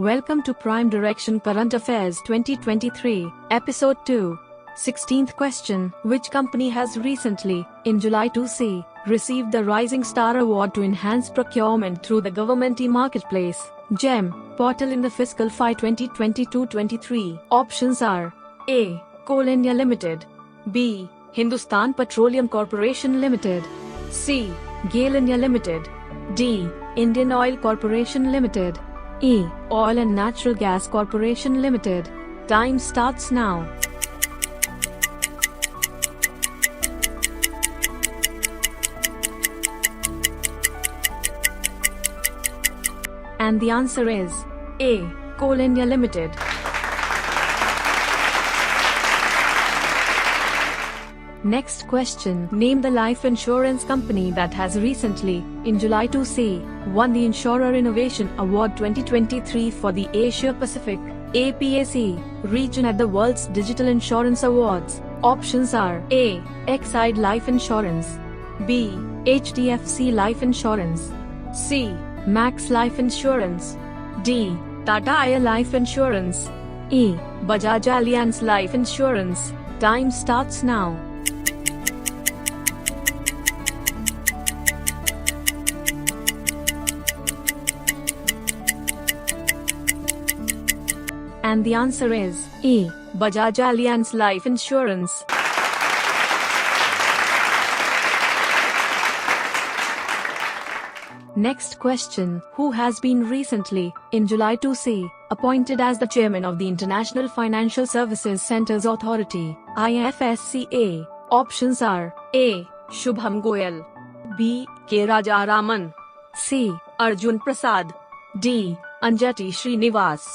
Welcome to Prime Direction Current Affairs 2023, Episode 2. 16th question. Which company has recently, in July 2C, received the Rising Star Award to enhance procurement through the government e-marketplace, GEM, portal in the fiscal FY 2022-23? Options are A. Coal India Limited, B. Hindustan Petroleum Corporation Limited, C. GAIL India Limited, D. Indian Oil Corporation Limited, E. Oil and Natural Gas Corporation Limited. Time starts now. And the answer is A. Coal India Limited. Next question. Name the life insurance company that has recently, in July 2C, won the Insurer Innovation Award 2023 for the Asia Pacific (APAC) region at the World's Digital Insurance Awards. Options are A. Exide Life Insurance, B. HDFC Life Insurance, C. Max Life Insurance, D. Tata Air Life Insurance, E. Bajaj Allianz Life Insurance. Time starts now. And the answer is E. Bajaj Allianz Life Insurance. Next question. Who has been recently, in July 2C, appointed as the chairman of the International Financial Services Centres Authority, IFSCA? Options are A. Shubham Goyal, B. K. Rajaraman, C. Arjun Prasad, D. Anjati Srinivas,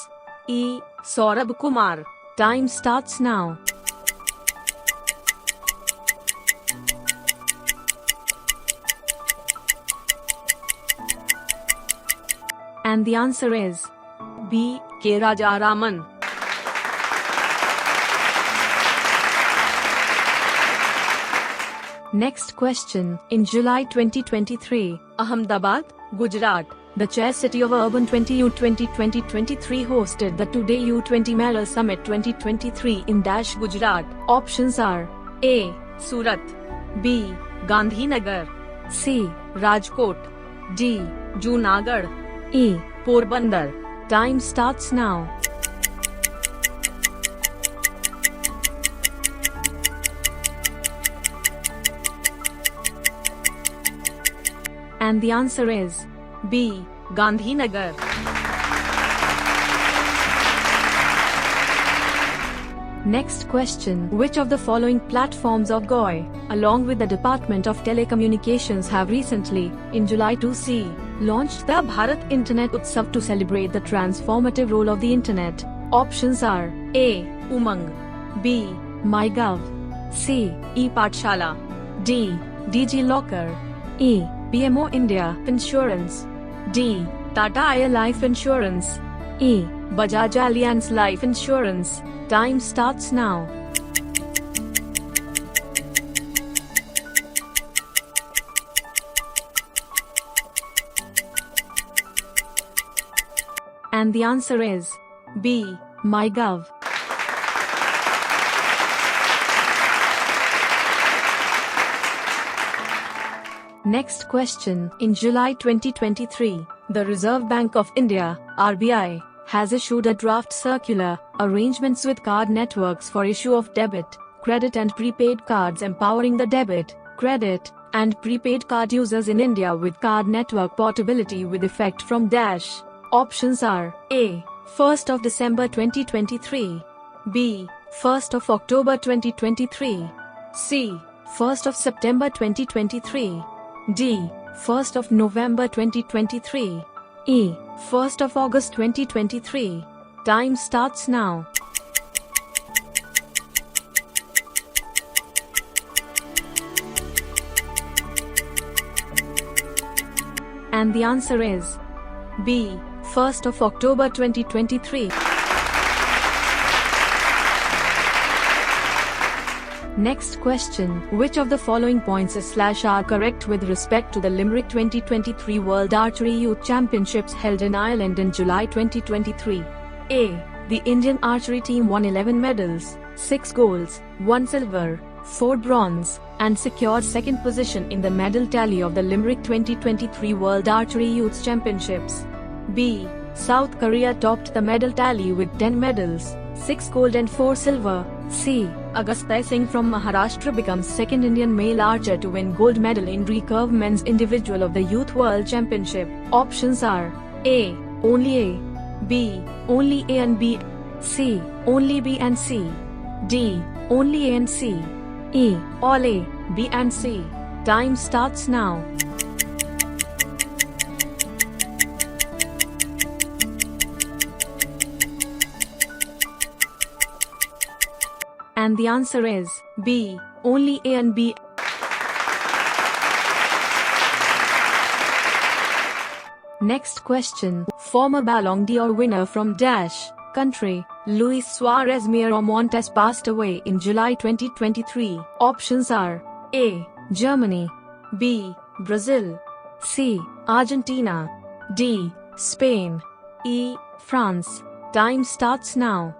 E. Saurabh Kumar. Time starts now. And the answer is B. K. Rajaraman. Next question. In July 2023, Ahmedabad, Gujarat, the chair city of Urban 20U 2020-23 hosted the Today U20 Mela Summit 2023 in Gujarat. Options are A. Surat, B. Gandhinagar, C. Rajkot, D. Junagadh, E. Porbandar. Time starts now. And the answer is B. Gandhinagar. Next question. Which of the following platforms of GOI, along with the Department of Telecommunications, have recently, in July 2C, launched the Bharat Internet Utsav to celebrate the transformative role of the Internet? Options are A. Umang, B. MyGov, C. ePathshala, D. DigiLocker, E. PMO India Insurance, D. Tata Air Life Insurance, E. Bajaj Allianz Life Insurance. Time starts now. And the answer is B. MyGov. Next question. In July 2023, the Reserve Bank of India, RBI, has issued a draft circular, Arrangements with Card Networks for Issue of Debit, Credit and Prepaid Cards, empowering the debit, credit, and prepaid card users in India with card network portability with effect from dash. Options are A. 1st of December 2023, B. 1st of October 2023, C. 1st of September 2023, D. 1st of November 2023, E. 1st of August 2023. Time starts now. And the answer is B. 1st of October 2023. Next question. Which of the following points are correct with respect to the Limerick 2023 World Archery Youth Championships held in Ireland in July 2023? A. The Indian archery team won 11 medals, 6 golds, 1 silver, 4 bronze, and secured second position in the medal tally of the Limerick 2023 World Archery Youth Championships. B. South Korea topped the medal tally with 10 medals, 6 gold and 4 silver. C. Agastya Singh from Maharashtra becomes second Indian male archer to win gold medal in recurve men's individual of the Youth World Championship. Options are A. Only A, B. Only A and B, C. Only B and C, D. Only A and C, E. All A, B and C. Time starts now. And the answer is B. Only A and B. Next question. Former Ballon d'Or winner from Dash country, Luis Suarez Montes passed away in July 2023. Options are A. Germany, B. Brazil, C. Argentina, D. Spain, E. France. Time starts now.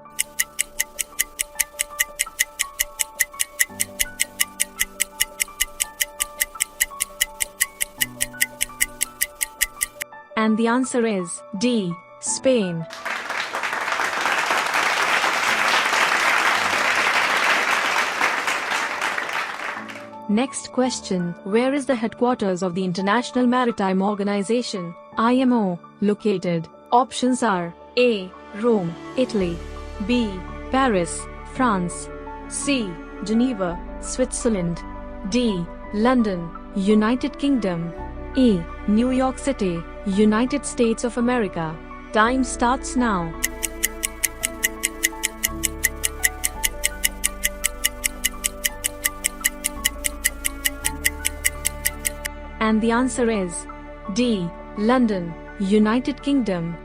And the answer is D. Spain. Next question. Where is the headquarters of the International Maritime Organization, IMO, located? Options are A. Rome, Italy, B. Paris, France, C. Geneva, Switzerland, D. London, United Kingdom, E. New York City, United States of America. Time starts now. And the answer is D. London, United Kingdom.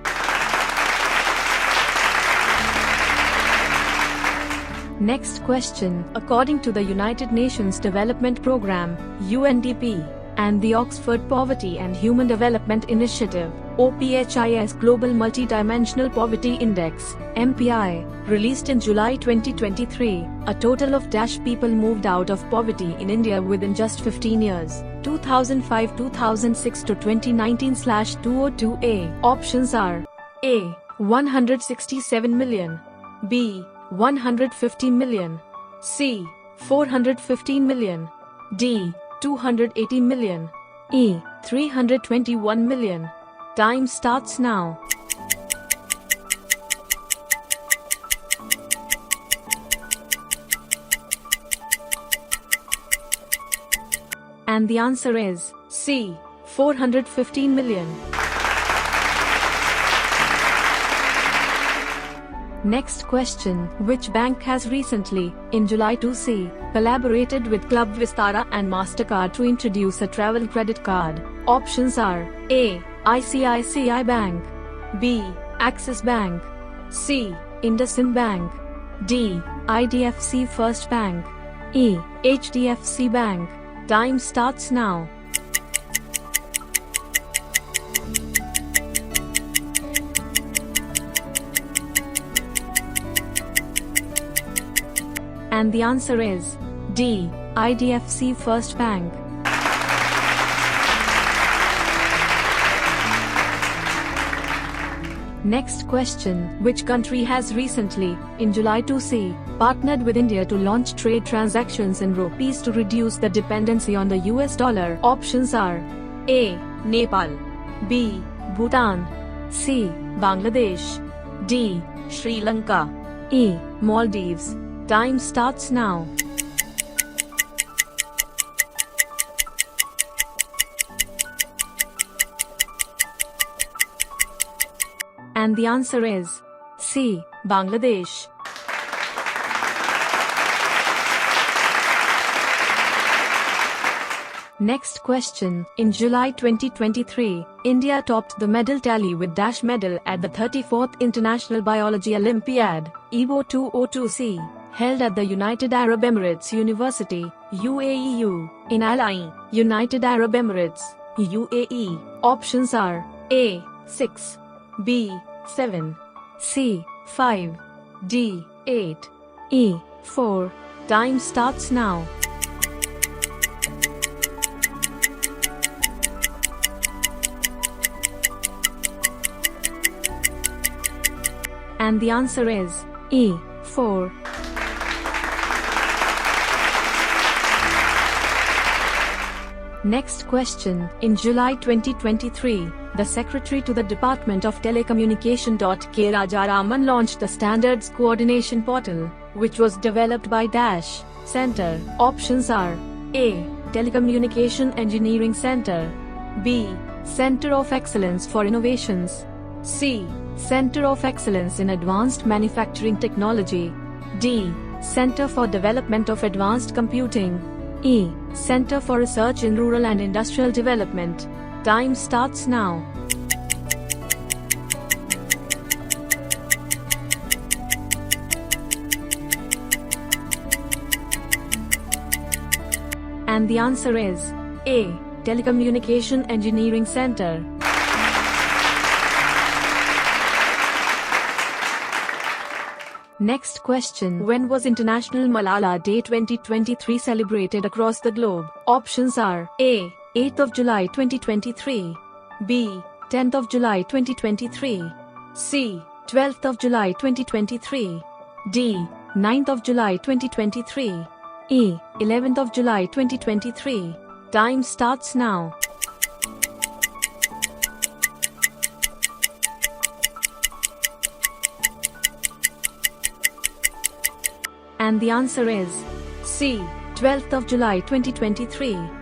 Next question. According to the United Nations Development Programme, UNDP, and the Oxford Poverty and Human Development Initiative, OPHIS Global Multidimensional Poverty Index, MPI, released in July 2023, a total of people moved out of poverty in India within just 15 years, 2005-2006 to 2019-2002A. Options are A. 167 million, B. 150 million, C. 415 million, D. 280 million, E. 321 million. Time starts now. And the answer is C. 415 million. Next question. Which bank has recently, in July 2C, collaborated with Club Vistara and MasterCard to introduce a travel credit card? Options are A. ICICI Bank, B. Axis Bank, C. IndusInd Bank, D. IDFC First Bank, E. HDFC Bank. Time starts now. And the answer is D. IDFC First Bank. Next question. Which country has recently, in July 2C, partnered with India to launch trade transactions in rupees to reduce the dependency on the US dollar? Options are A. Nepal, B. Bhutan, C. Bangladesh, D. Sri Lanka, E. Maldives. Time starts now. And the answer is C. Bangladesh. Next question. In July 2023, India topped the medal tally with dash medal at the 34th International Biology Olympiad, EBO 202C, held at the United Arab Emirates University, UAEU, in Al Ain, United Arab Emirates, UAE. Options are A. 6, B. 7, C. 5, D. 8, E. 4. Time starts now. And the answer is E. 4. Next question. In July 2023, the Secretary to the Department of Telecommunication K. Rajaraman launched the Standards Coordination Portal, which was developed by Dash Center. Options are A. Telecommunication Engineering Center, B. Center of Excellence for Innovations, C. Center of Excellence in Advanced Manufacturing Technology, D. Center for Development of Advanced Computing, E. Center for Research in Rural and Industrial Development. Time starts now. And the answer is A. Telecommunication Engineering Center. Next question. When was International Malala Day 2023 celebrated across the globe? Options are A. 8th of July 2023, B. 10th of July 2023, C. 12th of July 2023, D. 9th of July 2023, E. 11th of July 2023. Time starts now. And the answer is C. 12th of July 2023.